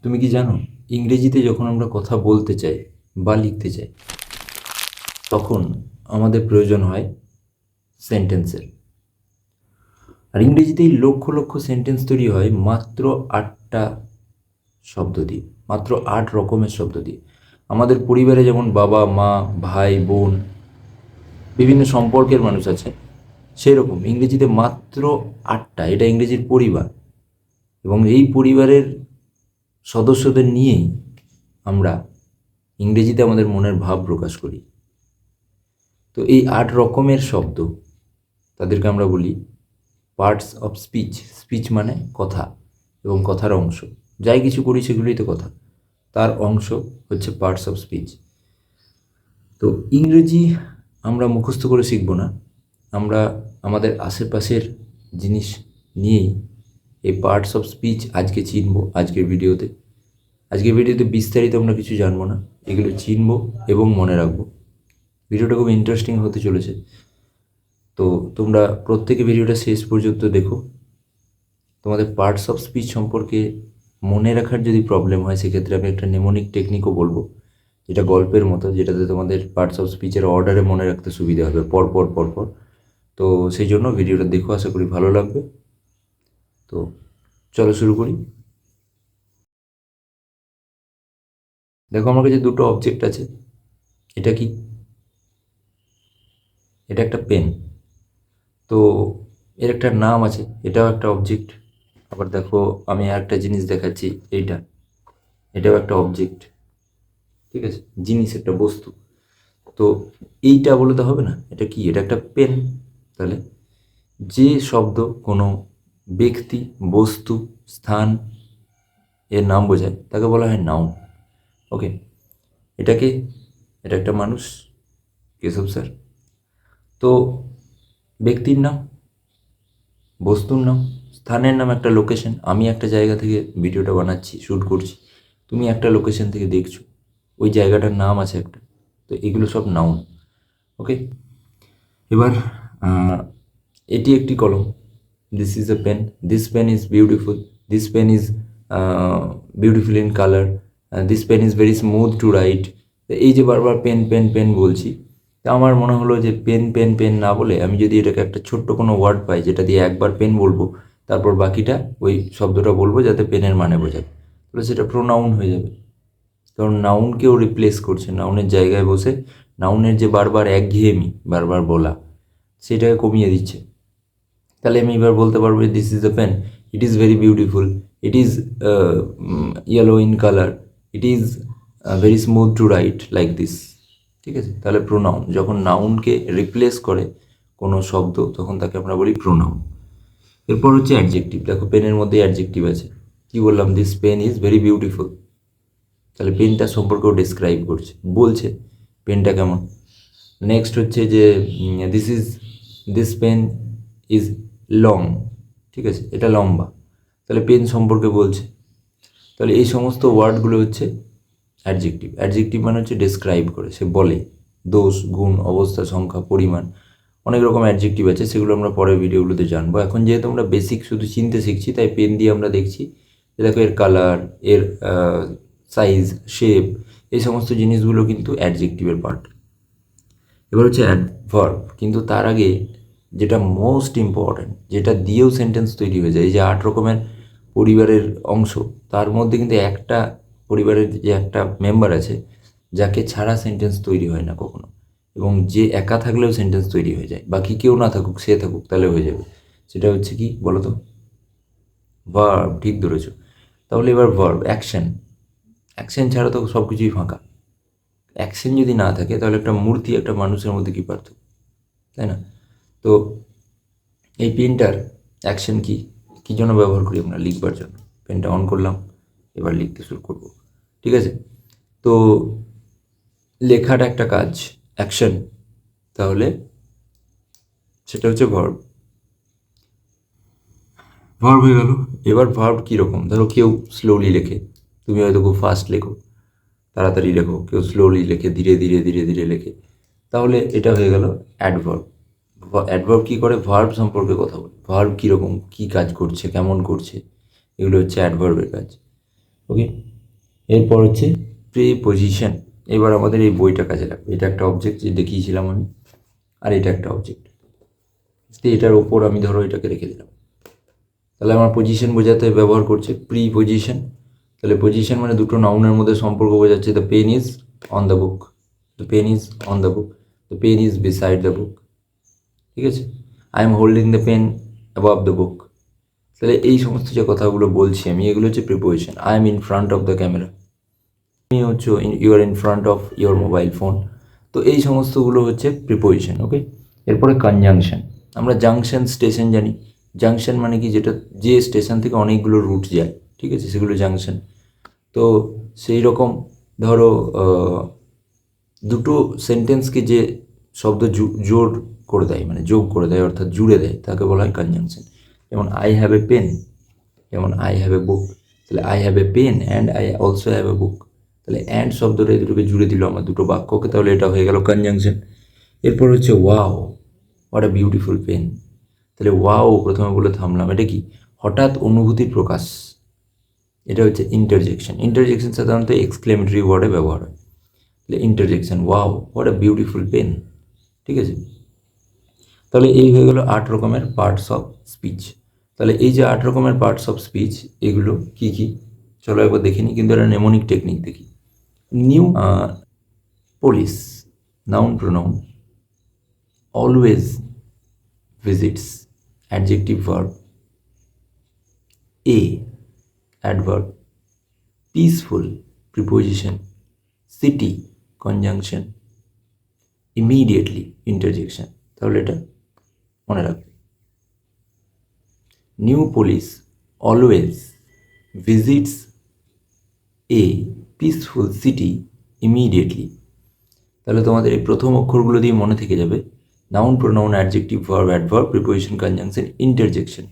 তুমি কি জানো, ইংরেজিতে যখন আমরা কথা বলতে চাই বা লিখতে চাই, তখন আমাদের প্রয়োজন হয় সেন্টেন্সের। আর ইংরেজিতেই লক্ষ লক্ষ সেন্টেন্স তৈরি হয় মাত্র 8টা শব্দ দিয়ে, মাত্র 8 রকমের শব্দ দিয়ে। আমাদের পরিবারে যেমন বাবা মা ভাই বোন বিভিন্ন সম্পর্কের মানুষ আছে, সেরকম ইংরেজিতে মাত্র 8টা। এটা ইংরেজির পরিবার, এবং এই পরিবারের সদস্যদের নিয়েই আমরা ইংরেজিতে আমাদের মনের ভাব প্রকাশ করি। তো এই 8 রকমের শব্দ, তাদেরকে আমরা বলি পার্টস অফ স্পিচ। স্পিচ মানে কথা এবং কথার অংশ। যাই কিছু করি সেগুলোই তো কথা, তার অংশ হচ্ছে পার্টস অফ স্পিচ। তো ইংরেজি আমরা মুখস্থ করে শিখব না, আমরা আমাদের আশেপাশের জিনিস নিয়েই এই পার্টস অফ স্পিচ আজকে চিনব। আজকের ভিডিওতে বিস্তারিত আমরা কিছু জানবো না, এগুলো চিনব এবং মনে রাখবো। ভিডিওটা খুব ইন্টারেস্টিং হতে চলেছে, তো তোমরা প্রত্যেকে ভিডিওটা শেষ পর্যন্ত দেখো। তোমাদের পার্টস অফ স্পিচ সম্পর্কে মনে রাখার যদি প্রবলেম হয়, সেক্ষেত্রে আমি একটা নেমোনিক টেকনিকও বলবো, যেটা গল্পের মতো, যেটাতে তোমাদের পার্টস অফ স্পিচের অর্ডারে মনে রাখতে সুবিধা হবে, পরপর। তো সেই জন্য ভিডিওটা দেখো, আশা করি ভালো লাগবে। তো চলো শুরু করি। দেখো, আমার কাছে দুটো অবজেক্ট আছে। এটা কি? এটা একটা পেন। তো এর একটা নাম আছে, এটাও একটা অবজেক্ট। আবার দেখো, আমি আর একটা জিনিস দেখাচ্ছি, এটাও একটা অবজেক্ট। ঠিক আছে, জিনিস, একটা বস্তু। তো এইটা বলে তো হবে না, এটা কি? এটা একটা পেন। তাহলে যে শব্দ কোনো ব্যক্তি, বস্তু, স্থান এর নাম বোঝায় তাকে বলা হয় নাউন। ওকে, এটাকে, এটা একটা মানুষ, কেশব স্যার। তো ব্যক্তির নাম, বস্তুর নাম, স্থানের নাম, একটা লোকেশন। আমি একটা জায়গা থেকে ভিডিওটা বানাচ্ছি, শ্যুট করছি, তুমি একটা লোকেশন থেকে দেখছো, ওই জায়গাটার নাম আছে একটা। তো এগুলো সব নাউন। ওকে, এবার এটি একটি কলম। This is a pen, this pen is beautiful, this pen is beautiful in colour, this pen is very smooth to write. এই যে বারবার পেন পেন পেন বলছি, তা আমার মনে হলো যে পেন পেন পেন না বলে আমি যদি এটাকে একটা ছোট্ট কোনো ওয়ার্ড পাই, যেটা দিয়ে একবার পেন বলবো, তারপর বাকিটা ওই শব্দটা বলবো যাতে পেনের মানে বোঝাবে, তাহলে সেটা প্রোনাউন হয়ে যাবে। কারণ নাউনকেও রিপ্লেস করছে, নাউনের জায়গায় বসে নাউনের যে বারবার একঘেয়েমি, বারবার বলা, সেটাকে কমিয়ে দিচ্ছে। তাহলে আমি এবার বলতে পারবো, this is a pen, it is very beautiful, it is yellow in colour, it is very smooth to write like this. ঠিক আছে, তাহলে প্রোনাউন যখন নাউনকে রিপ্লেস করে কোনো শব্দ, তখন তাকে আমরা বলি প্রোনাউন। এরপর হচ্ছে অ্যাডজেক্টিভ। দেখো, পেনের মধ্যে অ্যাডজেক্টিভ আছে। কি বললাম? This pen is very beautiful. তাহলে পেনটা সম্পর্কেও ডিসক্রাইব করছে, বলছে পেনটা কেমন। নেক্সট হচ্ছে যে দিস পেন ইজ লং। ঠিক আছে, এটা লম্বা, তাহলে পেন সম্পর্কে বলছে। তাহলে এই সমস্ত ওয়ার্ডগুলো হচ্ছে অ্যাডজেক্টিভ। অ্যাডজেক্টিভ মানে হচ্ছে ডিসক্রাইব করে, সে বলে দোষ, গুণ, অবস্থা, সংখ্যা, পরিমাণ। অনেক রকম অ্যাডজেক্টিভ আছে, সেগুলো আমরা পরের ভিডিওগুলোতে জানবো। এখন যেহেতু আমরা বেসিক শুধু চিনতে শিখছি, তাই পেন দিয়ে আমরা দেখছি যে দেখো, এর কালার, এর সাইজ, শেপ, এই সমস্ত জিনিসগুলো কিন্তু অ্যাডজেক্টিভের পার্ট। এবার হচ্ছে অ্যাডভার্ব। কিন্তু তার আগে যেটা মোস্ট ইম্পর্ট্যান্ট, যেটা দিয়েও সেন্টেন্স তৈরি হয়ে যায়, এই যে 8 রকমের পরিবারের অংশ, তার মধ্যে কিন্তু একটা পরিবারের যে একটা মেম্বার আছে, যাকে ছাড়া সেন্টেন্স তৈরি হয় না কখনো, এবং যে একা থাকলেও সেন্টেন্স তৈরি হয়ে যায়, বাকি কেউ না থাকুক, সে থাকুক, তাহলে হয়ে যাবে। সেটা হচ্ছে কি বলো তো? ভার্ব। ঠিক ধরেছো। তাহলে এবার ভার্ব, অ্যাকশন। অ্যাকশন ছাড়া তো সব কিছুই ফাঁকা। অ্যাকশন যদি না থাকে, তাহলে একটা মূর্তি, একটা মানুষের মধ্যে কী পার্থক্য, তাই না? তো এই পেনটার অ্যাকশন কি, কী জন্য ব্যবহার করি আমরা? লিখবার জন্য। পেনটা অন করলাম, এবার লিখতে শুরু করব। ঠিক আছে, তো লেখাটা একটা কাজ, অ্যাকশন, তাহলে সেটা হচ্ছে ভার্ব। ভার্ব হয়ে গেল। এবার ভার্ব কীরকম? ধরো কেউ স্লোলি লেখে, তুমি হয়তো খুব ফাস্ট লেখো, তাড়াতাড়ি লেখো, কেউ স্লোলি লেখে, ধীরে ধীরে ধীরে ধীরে লেখে, তাহলে এটা হয়ে গেল অ্যাডভার্ব। অ্যাডভার্ব কী করে? ভার্ব সম্পর্কে কথা বলে, ভার্ব কীরকম, কী কাজ করছে, কেমন করছে, এগুলো হচ্ছে অ্যাডভার্বের কাজ। ওকে, এরপর হচ্ছে প্রিপোজিশন। এবার আমাদের এই বইটা কাজে লাগবে। এটা একটা অবজেক্ট যে দেখিয়েছিলাম আমি, আর এটা একটা অবজেক্ট। এটার ওপর আমি ধরো এটাকে রেখে দিলাম, তাহলে আমার পজিশন বোঝাতে ব্যবহার করছে প্রিপোজিশন। তাহলে পজিশন মানে দুটো নাউনের মধ্যে সম্পর্ক বোঝাচ্ছে। The pen is on the book, the pen is on the book, the pen is beside the book. ঠিক আছে, I am holding the pen above the book. তাহলে এই সমস্ত যে কথাগুলো বলছি আমি, এগুলো হচ্ছে preposition. I am in front of the camera, তুমি হচ্ছে you are in front of your mobile phone. তো এই সমস্তগুলো হচ্ছে প্রিপোজিশন। ওকে, এরপরে কনজাংশন। আমরা জাংশন স্টেশন জানি। জাংশন মানে কি, যেটা যে স্টেশন থেকে অনেকগুলো রুট যায়, ঠিক আছে, সেগুলো জাংশন। তো সেই রকম ধরো দুটো সেন্টেন্সকে যে শব্দ জোর করে দেয়, মানে যোগ করে দেয়, অর্থাৎ জুড়ে দেয়, তাকে বলা হয় কনজাংশন। যেমন আই হ্যাভ এ পেন, যেমন আই হ্যাভ এ বুক। তাহলে I have a pen and I also have a book. তাহলে অ্যান্ড শব্দটা এই দুটোকে জুড়ে দিল আমার দুটো বাক্যকে, তাহলে এটা হয়ে গেল কনজাংশন। এরপর হচ্ছে wow, what a beautiful pen. তাহলে ওয়াও প্রথমে বলে থামলাম, এটা কি, হঠাৎ অনুভূতির প্রকাশ। এটা হচ্ছে ইন্টারজেকশন। ইন্টারজেকশন সাধারণত এক্সক্লেমেটরি ওয়ার্ডে ব্যবহার হয়। তাহলে interjection, wow what a beautiful pen. ঠিক আছে, তাহলে এই হয়ে গেল 8 রকমের পার্টস অফ স্পিচ। তাহলে এই যে 8 রকমের পার্টস অফ স্পিচ, এগুলো কি কি চলো একবার দেখে নিই, কিন্তু এটা নেমোনিক টেকনিক দেখি। New police, noun pronoun, always, visits, adjective verb, a, adverb, peaceful, preposition, city, conjunction, immediately, interjection। তাহলে এটা মনে রাখবে, new police always visits a peaceful city immediately। তাহলে তোমাদের এই প্রথম অক্ষরগুলো দিয়ে মনে থেকে যাবে noun pronoun adjective verb adverb preposition conjunction interjection.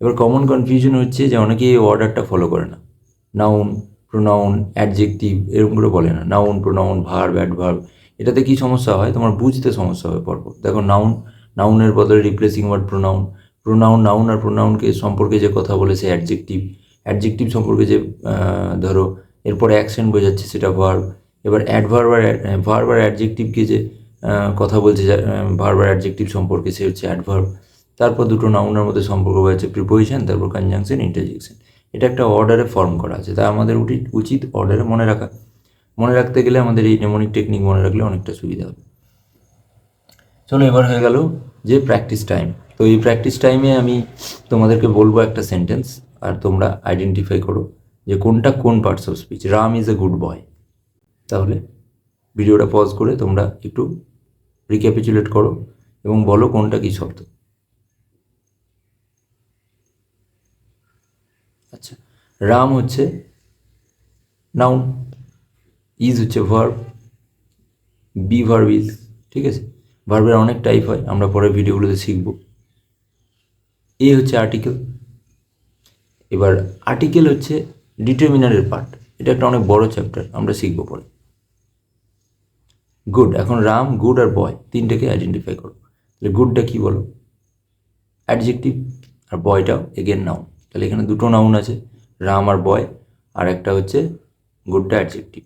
এবার কমন কনফিউশন হচ্ছে যে অনেকে এই অর্ডারটা ফলো করে না, নাউন প্রোনাউন অ্যাডজেক্টিভ এরকম করে বলে না, নাউন প্রোনাউন ভার্ব অ্যাডভার্ব। এটাতে কি সমস্যা হয়, তোমার বুঝতে সমস্যা হয় পরপর। দেখো নাউন, নাউনের বদলে replacing word pronoun, pronoun noun আর প্রোনাউনকে সম্পর্কে যে কথা বলেছে অ্যাডজেক্টিভ, অ্যাডজেক্টিভ সম্পর্কে যে ধরো এরপরে অ্যাকশন বোঝাচ্ছে সেটা ভার্ব। এবার অ্যাডভার্ব আর ভার্ব আর অ্যাডজেক্টিভকে যে কথা বলছে ভার্ব আর অ্যাডজেক্টিভ সম্পর্কে, সে হচ্ছে অ্যাডভার্ব। তারপর দুটো নাউনের মধ্যে সম্পর্ক হচ্ছে প্রিপোজিশন, তারপর কনজাংশন ইন্টারজেকশন। এটা একটা অর্ডারে ফর্ম করা আছে, তাই আমাদের উচিত অর্ডারে মনে রাখা। মনে রাখতে গেলে আমাদের এই নেমোনিক টেকনিক মনে রাখলে অনেকটা সুবিধা হবে। চলো এবার হয়ে গেল যে প্র্যাকটিস টাইম। তো এই প্র্যাকটিস টাইমে আমি তোমাদেরকে বলবো একটা সেন্টেন্স, আর তোমরা আইডেন্টিফাই করো যে কোনটা কোন parts of speech. Ram is a good boy. তাহলে ভিডিওটা পজ করে তোমরা একটু রিক্যাপিচুলেট করো এবং বলো কোনটা কী শব্দ। আচ্ছা, রাম হচ্ছে নাউন, ইজ হচ্ছে ভার্ব, বি ভার্ব ইজ। ঠিক আছে, ভার্বের অনেক টাইপ হয়, আমরা পরের ভিডিওগুলোতে শিখব। এ হচ্ছে আর্টিকেল। এবার আর্টিকেল হচ্ছে ডিটারমিনারের পার্ট, এটা একটা অনেক বড় চ্যাপ্টার, আমরা শিখব পরে। গুড, এখন রাম, গুড আর বয় তিনটেকে আইডেন্টিফাই করো। তাহলে গুডটা কী বলো, অ্যাডজেক্টিভ, আর বয়টাও এগেন নাউন। তাহলে এখানে দুটো নাউন আছে, রাম আর বয়, আর একটা হচ্ছে গুডটা অ্যাডজেক্টিভ।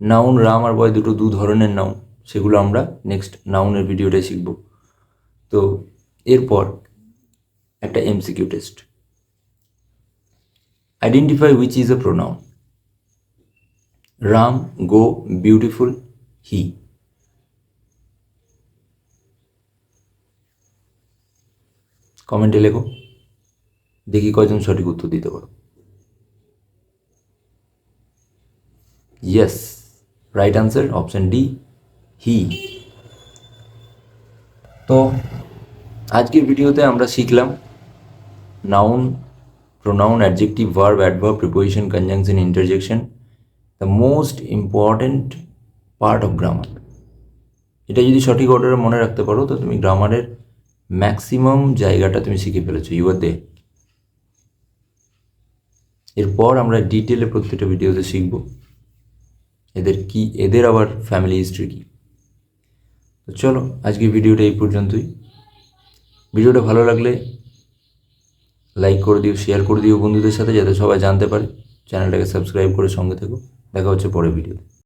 নাউন রাম আর বয় দুটো দু ধরনের নাউন, সেগুলো আমরা নেক্সট নাউনের ভিডিওটাই শিখব। তো এরপর একটা MCQ test. Identify which is a pronoun. Ram, go, beautiful, he. কমেন্টে লেখো, দেখি কয়জন সঠিক উত্তর দিতে পারো। Yes, right answer option D, he. তো আজকের ভিডিওতে আমরা শিখলাম noun pronoun adjective verb adverb preposition conjunction interjection, the most important part of grammar. এটা যদি সঠিক অর্ডারে মনে রাখতে পারো তো তুমি গ্রামারের ম্যাক্সিমাম জায়গাটা তুমি শিখে ফেলেছো, ইউ আর দে। এরপর আমরা ডিটেলে প্রত্যেকটা ভিডিওতে শিখব এদের আবার ফ্যামিলি হিস্ট্রি কী। তো চলো আজকের ভিডিওটা এই পর্যন্তই। ভিডিওটা ভালো লাগলে লাইক করে দিও, শেয়ার করে দিও বন্ধুদের সাথে, যাতে সবাই জানতে পারে। চ্যানেলটাকে সাবস্ক্রাইব করে সঙ্গে থেকো। দেখা হচ্ছে পরের ভিডিও।